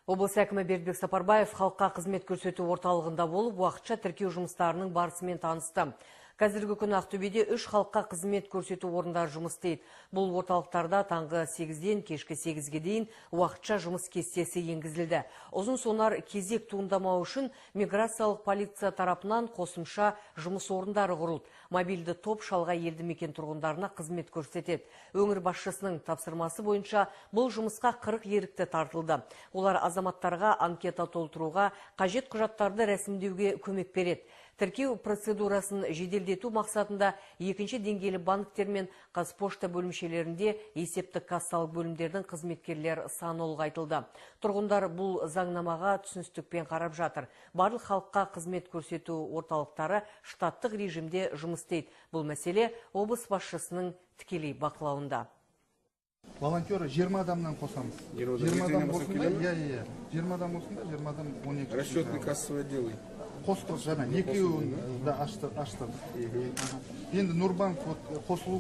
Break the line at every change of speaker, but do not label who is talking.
Облыс әкімі Бердібек Сапарбаев халыққа қызмет көрсету орталығында болып, уақытша тіркеу жұмыстарының барысымен танысты. Қазіргі күні Ақтөбеде 3 халыққа қызмет көрсету орындары жұмыс істейді. Бұл орталықтарда таңғы 8-ден кешкі 8-ге дейін уақытша жұмыс кестесі енгізілді. Ұзын сонар кезек туындамау үшін миграциялық полиция тарапынан қосымша жұмыс орындары құрылды. Мобильді топ шалғай елді мекен тұрғындарына қызмет көрсетеді. Өңір басшысының тапсырмасы бойынша бұл жұмысқа 40 ерікті тартылды. Олар азаматтарға анкета толтыруға, қажет құжаттарды рәсімдеуге көмек береді. Тіркеу процедурасын жеделдету мақсатында екінші деңгейлі банктер мен Қазпошта бөлімшелерінде есептік кассалық бөлімдердің қызметкерлер саны ұлғайтылды. Тұрғындар бұл заңнамаға түсіністікпен қарап жатыр. Барлық халыққа қызмет көрсету орталықтары штаттық режимде жұмыс істейді. Бұл мәселе облыс басшысының тікелей бақылауында.
Волонтеры 20 адамнан қосамыз. 20 адам болсында, 20 адам болсында, 20 адам 12.
Расчетный кассовый делай.
Қостық жаңа, екеуін да аштық. Енді Нұрбанк қосылу